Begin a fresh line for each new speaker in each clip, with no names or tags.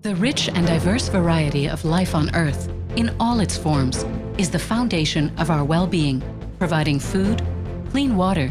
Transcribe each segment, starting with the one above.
The rich and diverse variety of life on Earth, in all its forms, is the foundation of our well-being, providing food, clean water,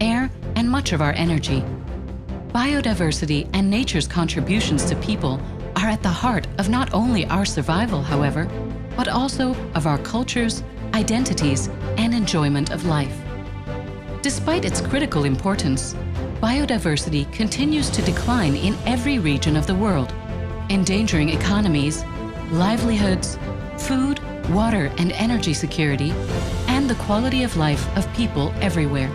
air, and much of our energy. Biodiversity and nature's contributions to people are at the heart of not only our survival, however, but also of our cultures, identities, and enjoyment of life. Despite its critical importance, biodiversity continues to decline in every region of the world, endangering economies, livelihoods, food, water, and energy security, and the quality of life of people everywhere.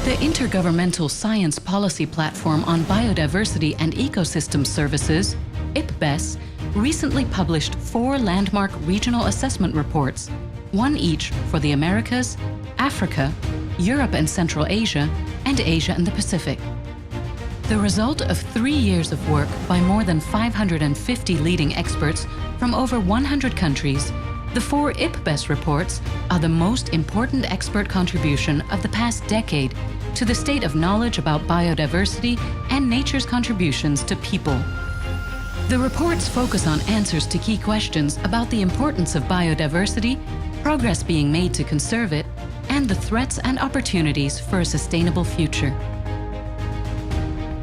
The Intergovernmental Science Policy Platform on Biodiversity and Ecosystem Services, IPBES, recently published 4 landmark regional assessment reports, one each for the Americas, Africa, Europe and Central Asia, and Asia and the Pacific. The result of 3 years of work by more than 550 leading experts from over 100 countries, the 4 IPBES reports are the most important expert contribution of the past decade to the state of knowledge about biodiversity and nature's contributions to people. The reports focus on answers to key questions about the importance of biodiversity, progress being made to conserve it, and the threats and opportunities for a sustainable future.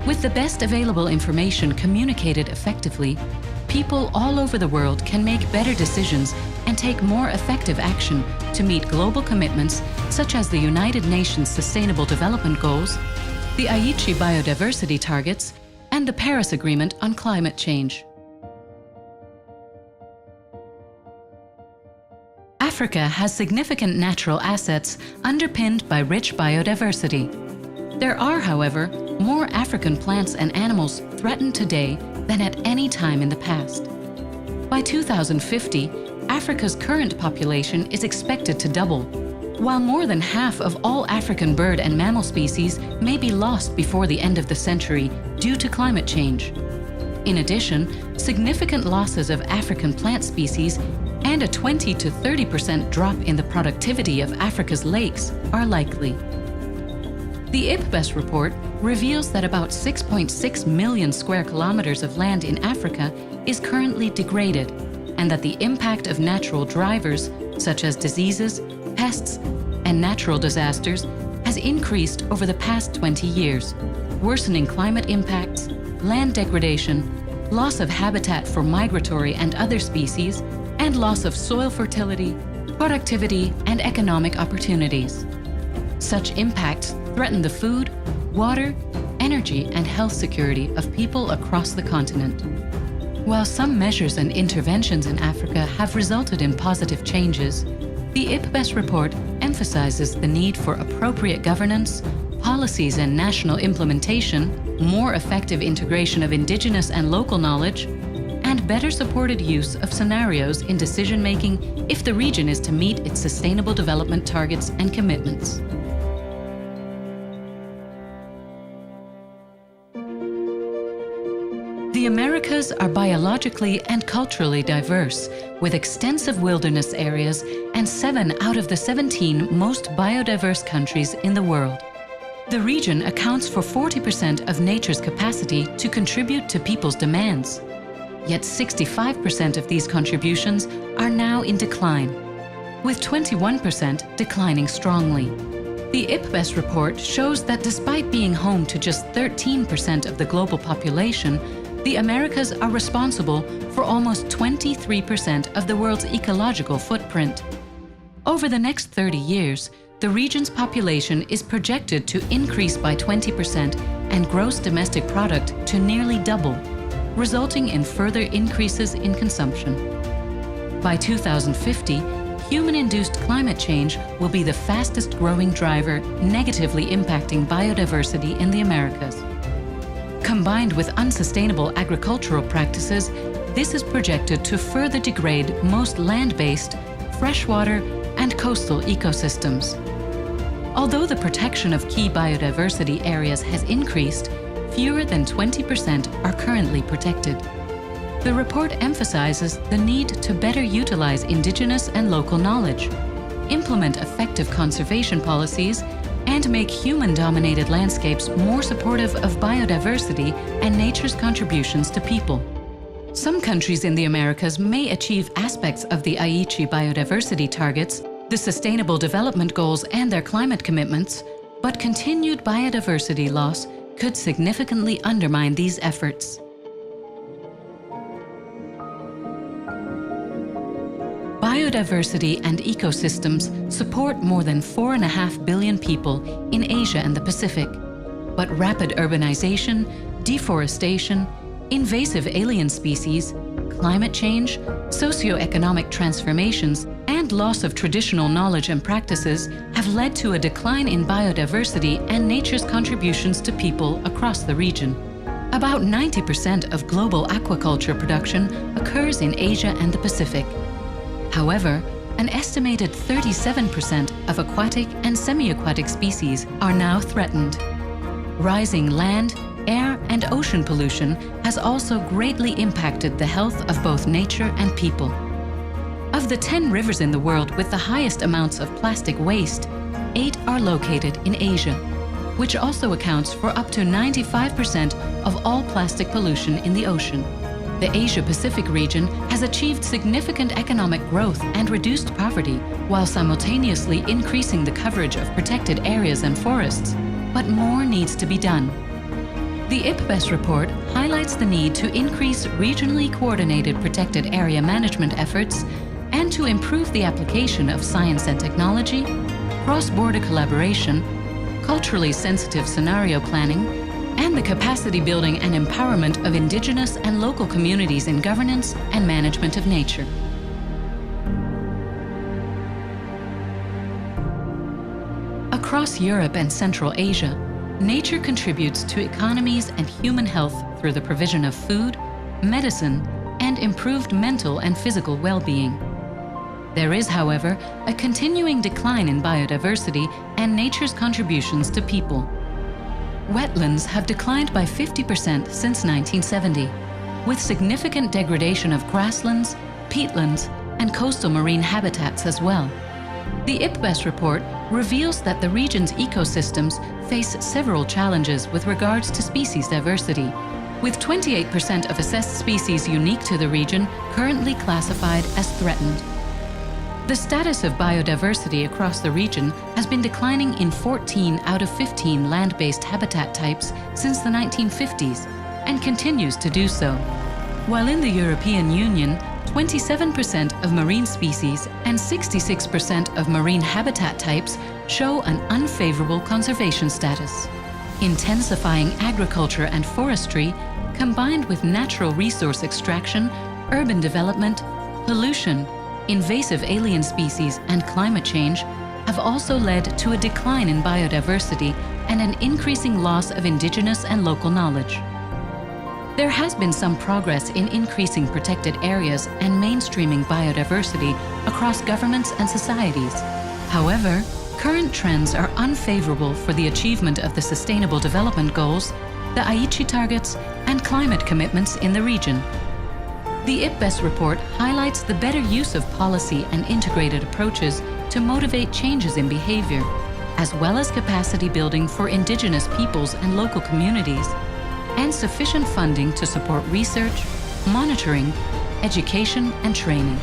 With the best available information communicated effectively, people all over the world can make better decisions and take more effective action to meet global commitments such as the United Nations Sustainable Development Goals, the Aichi biodiversity targets, and the Paris Agreement on climate change. Africa has significant natural assets underpinned by rich biodiversity. There are, however, more African plants and animals threatened today than at any time in the past. By 2050, Africa's current population is expected to double, while more than half of all African bird and mammal species may be lost before the end of the century due to climate change. In addition, significant losses of African plant species and a 20 to 30% drop in the productivity of Africa's lakes are likely. The IPBES report reveals that about 6.6 million square kilometers of land in Africa is currently degraded, and that the impact of natural drivers, such as diseases, pests, and natural disasters, has increased over the past 20 years, worsening climate impacts, land degradation, loss of habitat for migratory and other species, and loss of soil fertility, productivity, and economic opportunities. Such impacts threaten the food, water, energy, and health security of people across the continent. While some measures and interventions in Africa have resulted in positive changes, the IPBES report emphasizes the need for appropriate governance, policies and national implementation, more effective integration of indigenous and local knowledge, and better supported use of scenarios in decision-making if the region is to meet its sustainable development targets and commitments. The Americas are biologically and culturally diverse, with extensive wilderness areas and 7 out of the 17 most biodiverse countries in the world. The region accounts for 40% of nature's capacity to contribute to people's demands. Yet 65% of these contributions are now in decline, with 21% declining strongly. The IPBES report shows that despite being home to just 13% of the global population, the Americas are responsible for almost 23% of the world's ecological footprint. Over the next 30 years, the region's population is projected to increase by 20% and gross domestic product to nearly double, resulting in further increases in consumption. By 2050, human-induced climate change will be the fastest growing driver negatively impacting biodiversity in the Americas. Combined with unsustainable agricultural practices, this is projected to further degrade most land-based, freshwater, and coastal ecosystems. Although the protection of key biodiversity areas has increased, fewer than 20% are currently protected. The report emphasizes the need to better utilize indigenous and local knowledge, implement effective conservation policies, and make human-dominated landscapes more supportive of biodiversity and nature's contributions to people. Some countries in the Americas may achieve aspects of the Aichi biodiversity targets, the Sustainable Development Goals and their climate commitments, but continued biodiversity loss could significantly undermine these efforts. Biodiversity and ecosystems support more than 4.5 billion people in Asia and the Pacific. But rapid urbanization, deforestation, invasive alien species, climate change, socioeconomic transformations, and loss of traditional knowledge and practices have led to a decline in biodiversity and nature's contributions to people across the region. About 90% of global aquaculture production occurs in Asia and the Pacific. However, an estimated 37% of aquatic and semi-aquatic species are now threatened. Rising land, air, and ocean pollution has also greatly impacted the health of both nature and people. Of the 10 rivers in the world with the highest amounts of plastic waste, 8 are located in Asia, which also accounts for up to 95% of all plastic pollution in the ocean. The Asia-Pacific region has achieved significant economic growth and reduced poverty, while simultaneously increasing the coverage of protected areas and forests. But more needs to be done. The IPBES report highlights the need to increase regionally coordinated protected area management efforts and to improve the application of science and technology, cross-border collaboration, culturally sensitive scenario planning, and the capacity building and empowerment of indigenous and local communities in governance and management of nature. Across Europe and Central Asia, nature contributes to economies and human health through the provision of food, medicine, and improved mental and physical well-being. There is, however, a continuing decline in biodiversity and nature's contributions to people. Wetlands have declined by 50% since 1970, with significant degradation of grasslands, peatlands, and coastal marine habitats as well. The IPBES report reveals that the region's ecosystems face several challenges with regards to species diversity, with 28% of assessed species unique to the region currently classified as threatened. The status of biodiversity across the region has been declining in 14 out of 15 land-based habitat types since the 1950s and continues to do so. While in the European Union, 27% of marine species and 66% of marine habitat types show an unfavorable conservation status. Intensifying agriculture and forestry, combined with natural resource extraction, urban development, pollution, invasive alien species, and climate change have also led to a decline in biodiversity and an increasing loss of indigenous and local knowledge. There has been some progress in increasing protected areas and mainstreaming biodiversity across governments and societies. However, current trends are unfavorable for the achievement of the Sustainable Development Goals, the Aichi targets, and climate commitments in the region. The IPBES report highlights the better use of policy and integrated approaches to motivate changes in behavior, as well as capacity building for indigenous peoples and local communities, and sufficient funding to support research, monitoring, education, and training.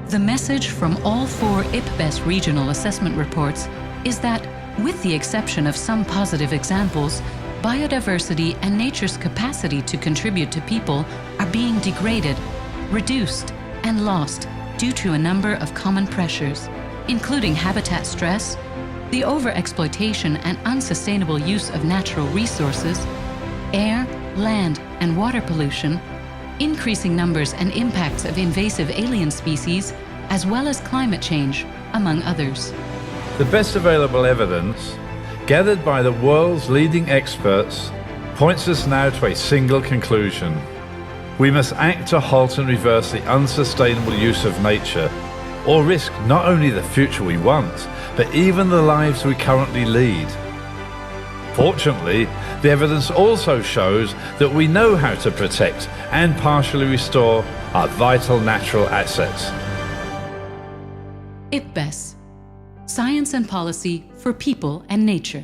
The message from all 4 IPBES regional assessment reports is that, with the exception of some positive examples, biodiversity and nature's capacity to contribute to people are being degraded, reduced, and lost due to a number of common pressures, including habitat stress, the overexploitation and unsustainable use of natural resources, air, land, and water pollution, increasing numbers and impacts of invasive alien species, as well as climate change, among others.
The best available evidence, gathered by the world's leading experts, points us now to a single conclusion. We must act to halt and reverse the unsustainable use of nature, or risk not only the future we want, but even the lives we currently lead. Fortunately, the evidence also shows that we know how to protect and partially restore our vital natural assets.
IPBES, Science and Policy for People and Nature.